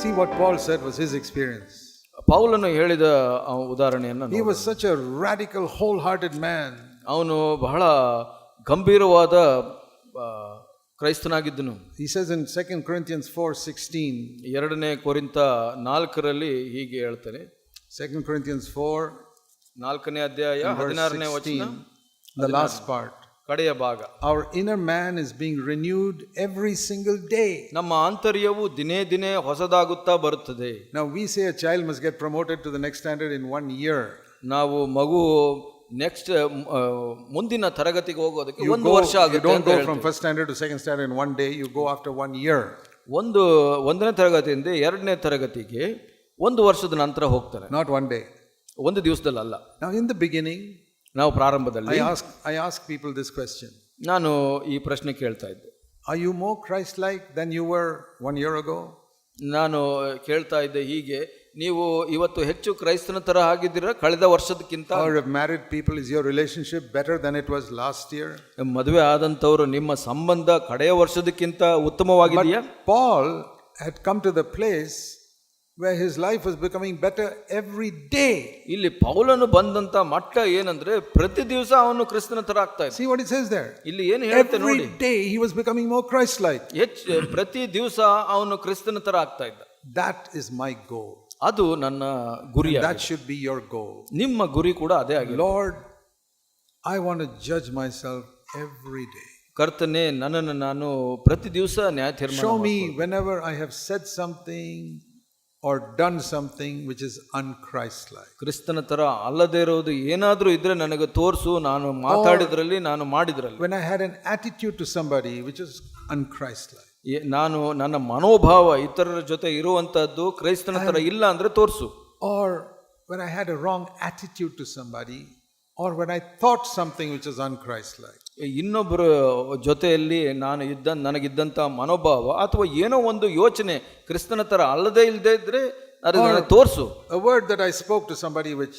See what Paul said was his experience. ಪೌಲನು ಹೇಳಿದ ಉದಾಹರಣೆಯನ್ನು He was such a radical, wholehearted man. ಅವನು ಬಹಳ ಗಂಭೀರವಾದ ಕ್ರೈಸ್ತನಾಗಿದ್ದನು. He says in 2 Corinthians 4:16, 2 ಕೊರಿಂಥ 4ರಲ್ಲಿ ಹೀಗೆ ಹೇಳ್ತಾನೆ. 2 Corinthians 4, 4ನೇ ಅಧ್ಯಾಯ 16ನೇ ವಚನ, the last part. ಕಡೆಯ ಭಾಗ. Our inner man is being renewed every single day. ನಮ್ಮ ಆಂತರ್ಯವು ದಿನೇ ದಿನೇ ಹೊಸದಾಗುತ್ತಾ ಬರುತ್ತದೆ. Now we say a child must get promoted to the next standard in 1 year. ನಾವು ಮಗು ನೆಕ್ಸ್ಟ್ ಮುಂದಿನ ತರಗತಿಗೆ ಹೋಗೋದಕ್ಕೆ 1 ವರ್ಷ ಆಗುತ್ತೆ. You don't go from first standard to second standard in 1 day. You go after 1 year. ಒಂದನೇ ತರಗತಿಯಿಂದ 2ನೇ ತರಗತಿಗೆ 1 ವರ್ಷದ ನಂತರ ಹೋಗ್ತಾರೆ. Not 1 day. ಒಂದು ದಿವಸದಲ್ಲ. Now in the beginning, ನಾವು ಪ್ರಾರಂಭದಲ್ಲಿ I ask people this question. ನಾನು ಈ ಪ್ರಶ್ನೆ ಕೇಳ್ತಾ ಇದ್ದೆ. Are you more Christ-like than you were 1 year ago? ನಾನು ಕೇಳ್ತಾ ಇದ್ದೆ ಹೀಗೆ, ನೀವು ಇವತ್ತು ಹೆಚ್ಚು ಕ್ರೈಸ್ತನ ತರ ಆಗಿದ್ದೀರಾ ಕಳೆದ ವರ್ಷದಕ್ಕಿಂತ? Or if married people, is your relationship better than it was last year? ಮದುವೆ ಆದಂತವರು ನಿಮ್ಮ ಸಂಬಂಧ ಕಡೆಯ ವರ್ಷದಕ್ಕಿಂತ ಉತ್ತಮವಾಗಿದೆಯಾ? Paul had come to the place where his life was becoming better every day. ಇಲ್ಲಿ ಪೌಲನು ಬಂದಂತ ಮಟ್ಟ ಏನಂದ್ರೆ ಪ್ರತಿ ದಿವಸ ಅವನು ಕ್ರಿಸ್ತನ ತರ ಆಗ್ತಾ ಇದ್ದ. See what it says there. ಇಲ್ಲಿ ಏನು ಹೇಳುತ್ತೆ ನೋಡಿ. Every day he was becoming more Christ-like. ಪ್ರತಿ ದಿವಸ ಅವನು ಕ್ರಿಸ್ತನ ತರ ಆಗ್ತಾ ಇದ್ದ. That is my goal. ಅದು ನನ್ನ ಗುರಿ. That should be your goal. ನಿಮ್ಮ ಗುರಿ ಕೂಡ ಅದೇ ಆಗಿದೆ. Lord, I want to judge myself every day. ಕರ್ತನೇ, ನನ್ನನ್ನು ನಾನು ಪ್ರತಿ ದಿವಸ ನ್ಯಾಯ ತೀರ್ಮಾನ Show me whenever I have said something or done something which is un-Christ-like. ಕ್ರಿಸ್ತನ ತರ ಅಲ್ಲದೇ ಇರೋದು ಏನಾದ್ರೂ ಇದ್ರೆ ನನಗೆ ತೋರಿಸು, ನಾನು ಮಾತಾಡಿದ್ರಲ್ಲಿ, ನಾನು ಮಾಡಿದ್ರಲ್ಲಿ. When I had an attitude to somebody which is un-Christ-like. ನಾನು ನನ್ನ ಮನೋಭಾವ ಇತರರ ಜೊತೆ ಇರುವಂತದ್ದು ಕ್ರೈಸ್ತನ ತರ ಇಲ್ಲ ಅಂದ್ರೆ ತೋರಿಸು. Or when I had a wrong attitude to somebody, or when I thought something which is un-Christ-like. ಇನ್ನೊಬ್ಬರ ಜೊತೆಯಲ್ಲಿ ನನಗಿದ್ದಂತ ಮನೋಭಾವ ಅಥವಾ ಏನೋ ಒಂದು ಯೋಚನೆ ಕ್ರಿಸ್ತನ ತರ ಅಲ್ಲದೆ ಇಲ್ಲದೆ ಇದ್ರೆ ಅದನ್ನ ತೋರಿಸು. A word that I spoke to somebody which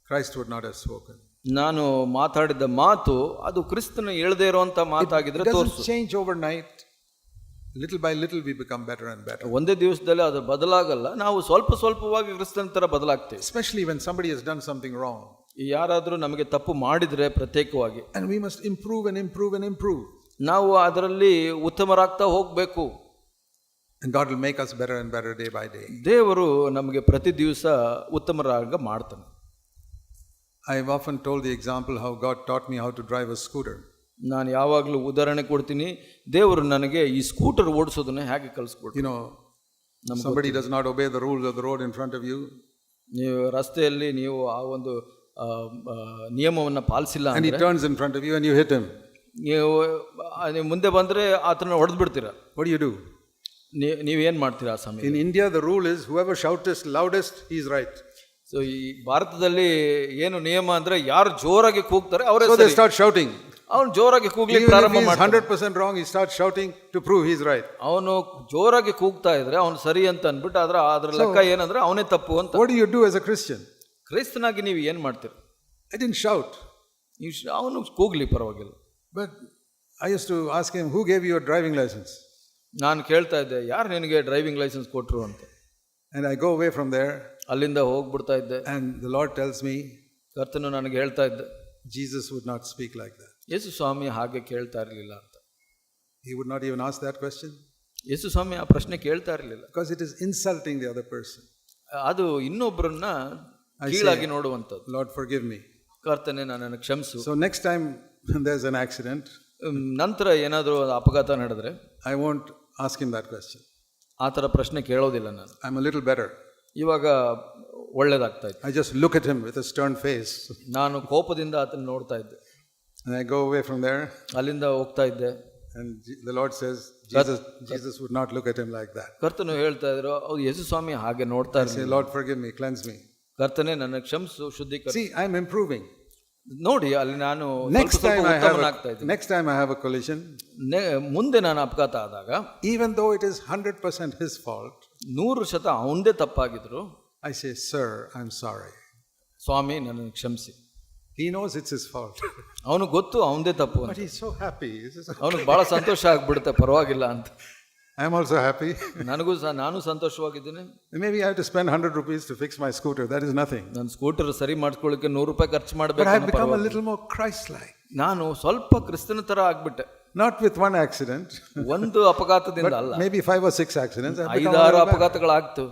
Christ would not have spoken. ನಾನು ಮಾತಾಡಿದ ಮಾತು ಅದು ಕ್ರಿಸ್ತನ ಹೇಳದೇ ಇರುವಂತ ಮಾತಾಗಿದ್ರೆ ತೋರಿಸು. It doesn't change overnight. Little by little we become better and better. ಒಂದೇ ದಿವಸದಲ್ಲಿ ಅದು ಬದಲಾಗಲ್ಲ, ನಾವು ಸ್ವಲ್ಪವಾಗಿ ಕ್ರಿಸ್ತನ ತರ ಬದಲಾಗ್ತೇವೆ. Especially when somebody has done something wrong. ಯಾರಾದ್ರೂ ನಮಗೆ ತಪ್ಪು ಮಾಡಿದ್ರೆ ಪ್ರತ್ಯೇಕವಾಗಿ, and we must improve and improve and improve. ನಾವು ಅದರಲ್ಲಿ ಉತ್ತಮರಾಗ್ತಾ ಹೋಗಬೇಕು. And God will make us better and better day by day. ದೇವರು ನಮಗೆ ಪ್ರತಿ ದಿವಸ ಉತ್ತಮರಾಗ ಮಾಡ್ತಾನೆ. I have often told the example how God taught me how to drive a scooter. ನಾನು ಯಾವಾಗಲೂ ಉದಾಹರಣೆ ಕೊಡ್ತೀನಿ, ದೇವರು ನನಗೆ ಈ ಸ್ಕೂಟರ್ ಓಡಿಸೋದನ್ನ ಹೇಗೆ ಕಲಿಸ್ಕೊಡ್ತೀನಿ. You know, somebody does not obey the rules of the road in front of you. ನೀವು ರಸ್ತೆಯಲ್ಲಿ ನೀವು ಆ ಒಂದು ನಿಯಮವನ್ನು ಪಾಲಿಸಿಲ್ಲ and he turns in front of you and you hit him. ನೀವು ಮುಂದೆ ಬಂದ್ರೆ ಆತನ ಹೊಡೆದು ಬಿಡ್ತೀರಾ. What do you do? ನೀವೇನ್ ಮಾಡ್ತೀರಾ ಆ ಸಮಯ? In India the rule is whoever shouts loudest he is right. So ಈ ಭಾರತದಲ್ಲಿ ಏನು ನಿಯಮ ಅಂದ್ರೆ ಯಾರು ಜೋರಾಗಿ ಕೂಗ್ತಾರೆ ಅವರೇ so they start shouting. ಅವನು ಜೋರಾಗಿ ಕೂಗ್ಲಿಕ್ಕೆ ಪ್ರಾರಂಭ ಮಾಡ್ತಾನೆ. 100% wrong, he starts shouting to prove he is right. ಅವನು ಜೋರಾಗಿ ಕೂಗ್ತಾ ಇದ್ರೆ ಅವನು ಸರಿ ಅಂತ ಅನ್ಬಿಟ್ಟು ಅದ್ರ ಲೆಕ್ಕ ಏನಂದ್ರೆ ಅವನೇ ತಪ್ಪು ಅಂತ. What do you do as a Christian? ಕ್ರೈಸ್ತನಾಗಿ ನೀವು ಏನ್ ಮಾಡ್ತೀರಿ? I didn't shout. ಅವನು ಕೂಗ್ಲಿ ಪರವಾಗಿಲ್ಲ. But I used to ask him, who gave you your driving license? ನಾನು ಕೇಳ್ತಾ ಇದ್ದೆ, ಯಾರು ನಿನಗೆ ಡ್ರೈವಿಂಗ್ ಲೈಸೆನ್ಸ್ ಕೊಟ್ರು ಅಂತ. And I go away from there. ಅಲ್ಲಿಂದ ಹೋಗ್ಬಿಡ್ತಾ ಇದ್ದೆ. And the Lord tells me, ಕರ್ತನು ನನಗೆ ಹೇಳ್ತಾ ಇದ್ದೆ, Jesus would not speak like that. ಯೇಸು ಸ್ವಾಮಿ ಹಾಗೆ ಕೇಳ್ತಾ ಇರಲಿಲ್ಲ ಅಂತ. He would not even ask that question. ಯೇಸು ಸ್ವಾಮಿ ಆ ಪ್ರಶ್ನೆ ಕೇಳ್ತಾ ಇರಲಿಲ್ಲ. Because it is insulting the other person. ಅದು ಇನ್ನೊಬ್ಬರನ್ನ ಕೀಳಾಗಿ ನೋಡುವಂಥದ್ದು. Lord forgive me. ಕರ್ತನೆ ನನ್ನನ್ನು ಕ್ಷಮಿಸು. So next time when there's an accident, ನಂತರ ಏನಾದರೂ ಅಪಘಾತ ನಡೆದ್ರೆ I won't ask him that question. ಆ ಥರ ಪ್ರಶ್ನೆ ಕೇಳೋದಿಲ್ಲ ನಾನು. I'm a little better. ಇವಾಗ ಒಳ್ಳೇದಾಗ್ತಾ ಇತ್ತು. I just look at him with a stern face. ನಾನು ಕೋಪದಿಂದ ಆತನ ನೋಡ್ತಾ ಇದ್ದೆ. And I go away from there. ಅಲ್ಲಿಂದ ಹೋಗ್ತಾ ಇದ್ದೆ. And the Lord says, Jesus would not look at him like that. ಕರ್ತನು ಹೇಳ್ತಾ ಇದ್ರು, ಹೌದು ಯೇಸು ಸ್ವಾಮಿ ಹಾಗೆ ನೋಡ್ತಾ I say, Lord forgive me, cleanse me. ಕರ್ತನೆ ನನ್ನ ಕ್ಷಮಿಸು, ಶುದ್ಧೀಕರಿಸು. See, I'm improving. ನೋಡಿ ಅಲ್ಲಿ ನಾನು next time I have a collision, ಮುಂದೆ ನಾನು ಅಪಘಾತ ಆದಾಗ, even though it is 100% his fault, 100% ಅವನದೇ ತಪ್ಪಾಗಿದ್ರು, I say, sir, I'm sorry. ಸ್ವಾಮಿ ನನ್ನನ್ನು ಕ್ಷಮಿಸಿ. He knows it's his fault. ಅವನು ಗೊತ್ತು ಅವನದೇ ತಪ್ಪು. But he's so happy. ಅವನಿಗೆ ಬಹಳ ಸಂತೋಷ ಆಗ್ಬಿಡುತ್ತೆ, ಪರವಾಗಿಲ್ಲ ಅಂತ. I'm also happy. ನಾನು ಸಂತೋಷವಾಗಿದ್ದೇನೆ. Maybe I have to spend 100 rupees to fix my scooter. That is nothing. ನನ್ನ ಸ್ಕೂಟರ್ ಸರಿ ಮಾಡ್ಕೊಳ್ಳಿಕ್ಕೆ 100 ರೂಪಾಯಿ ಖರ್ಚು But I have ಮಾಡಬೇಕು. become a little more Christ-like. ನಾನು ಸ್ವಲ್ಪ ಕ್ರಿಸ್ತನ ತರ ಆಗ್ಬಿಟ್ಟೆ. Not with one accident, ಒಂದು ಅಪಘಾತದಿಂದ ಅಲ್ಲ, maybe 5 or 6 accidents. I've become 5-6 a little bad. ಅಪಘಾತಗಳಾಗ್ತು.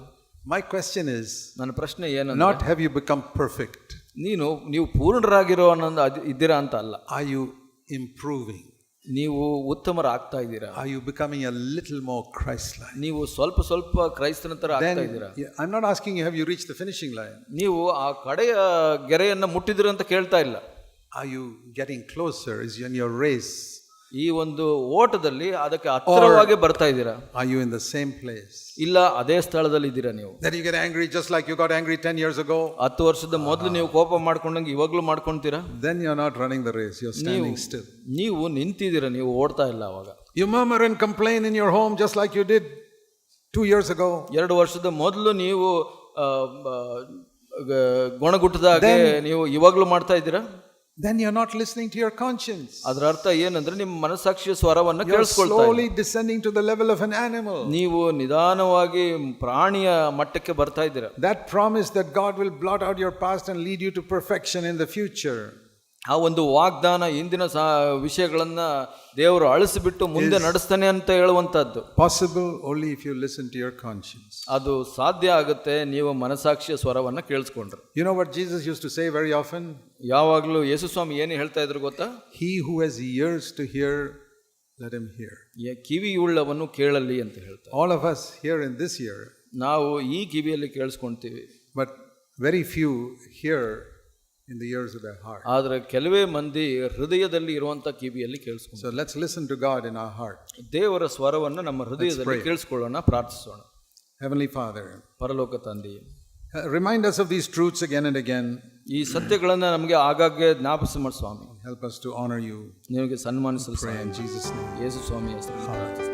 My question is, ನನ್ನ ಪ್ರಶ್ನೆ ಏನಂದ್ರೆ, not have you become perfect? ನೀವು ಪೂರ್ಣರಾಗಿರೋ ಅನ್ನೋದು ಇದ್ದೀರಾ ಅಂತ ಅಲ್ಲ, Are you improving? ನೀವು ಉತ್ತಮರಾಗ್ತಾ ಇದ್ದೀರಾ, Are you becoming a little more Christ-like? ನೀವು ಸ್ವಲ್ಪ ಕ್ರೈಸ್ತನ ತರ ಆಗ್ತಾ Then, ಇದ್ದೀರಾ. I'm not asking you, have you reached the finishing line? ನೀವು ಆ ಕಡೆಯ ಗೆರೆಯನ್ನ ಮುಟ್ಟಿದಿರ ಅಂತ ಕೇಳ್ತಾ ಇಲ್ಲ. Are you getting closer? Is you in your race? ಈ ಒಂದು ಓಟದಲ್ಲಿ ಅದಕ್ಕೆ ಹತ್ತಿರವಾಗಿ ಬರ್ತಾ ಇದ್ದೀರಾ, Are you in the same place? ಇಲ್ಲ ಅದೇ ಸ್ಥಳದಲ್ಲಿ ಇದ್ದೀರಾ ನೀವು? Then you get angry just like you got angry 10 years ago. 10 ವರ್ಷದ ಮೊದಲು ನೀವು ಕೋಪ ಮಾಡ್ಕೊಂಡಂಗೆ ಇವಾಗ್ಲೂ ಮಾಡ್ಕೊಂತೀರಾ? Then you're not running the race, you're standing still. ನೀವು ನಿಂತಿದ್ದೀರಾ, ನೀವು ಓಡ್ತಾ ಇಲ್ಲ. ಅವಾಗ You murmur and complain in your home just like you did 2 years ago. 2 ವರ್ಷದ ಮೊದಲು ನೀವು ಗೊಣಗುಟ್ಟದಾಗೆ ನೀವು ಇವಾಗ್ಲೂ ಮಾಡ್ತಾ ಇದ್ದೀರಾ? Then you're not listening to your conscience. ಅದರ ಅರ್ಥ ಏನಂದ್ರೆ ನಿಮ್ಮ ಮನಸ್ಸಾಕ್ಷಿಯ ಸ್ವರವನ್ನು You're ಕೇಳಿಸ್ಕೊಳ್ತಾ ಇಲ್ಲ. slowly descending to the level of an animal. ನೀವು ನಿಧಾನವಾಗಿ ಪ್ರಾಣಿಯ ಮಟ್ಟಕ್ಕೆ ಬರ್ತಾ ಇದ್ದೀರಾ. That promise that God will blot out your past and lead you to perfection in the future. ಆ ಒಂದು ವಾಗ್ದಾನ, ಇಂದಿನ ವಿಷಯಗಳನ್ನ ದೇವರು ಅಳಿಸಿಬಿಟ್ಟು ಮುಂದೆ ನಡೆಸ್ತಾನೆ ಅಂತ ಹೇಳುವಂತದ್ದು Possible only if you listen to your conscience. ಅದು ಸಾಧ್ಯ ಆಗುತ್ತೆ ನೀವು ಮನಸಾಕ್ಷಿಯ ಸ್ವರವನ್ನ ಕೇಳಿಸ್ಕೊಂಡ್ರೆ. You know what Jesus used to say very often? ಯಾವಾಗಲೂ ಯೇಸು ಸ್ವಾಮಿ ಏನು ಹೇಳ್ತಾ ಇದ್ರು ಗೊತ್ತಾ? He who has ears to hear, let him hear. ಕಿವಿಯುಳ್ಳವನು ಕೇಳಲಿ ಅಂತ ಹೇಳ್ತಾರೆ. All of us here in this ear, ನಾವು ಈ ಕಿವಿಯಲ್ಲಿ ಕೇಳಿಸ್ಕೊಂತೀವಿ, but very few hear in the ears of their heart. ಆದ್ರೆ ಕೆಲವೇ ಮಂದಿ ಹೃದಯದಲ್ಲಿ ಇರುವಂತ ಕಿವಿಯಲ್ಲಿ ಕೇಳಿಸ್ಕೊಂತಾರೆ. So let's listen to God in our heart. ದೇವರ ಸ್ವರವನ್ನು ನಮ್ಮ ಹೃದಯದಲ್ಲಿ ಕೇಳಿಸ್ಕೊಳ್ಳೋಣ, ಪ್ರಾರ್ಥಿಸೋಣ. Heavenly Father, ಪರಲೋಕ ತಂದೆಯೇ, remind us of these truths again and again. ಈ ಸತ್ಯಗಳನ್ನ ನಮಗೆ ಆಗಾಗ್ಗೆ ಜ್ಞಾಪಿಸಿ ಮಾಡಿ ಸ್ವಾಮಿ. Help us to honor you. ನಿಮಗೆ ಸನ್ಮಾನಿಸಲು Pray in Jesus' name. ಯೇಸು ಸ್ವಾಮಿ ಹೆಸರಲ್ಲಿ ಪ್ರಾರ್ಥಿಸ್ತೀನಿ.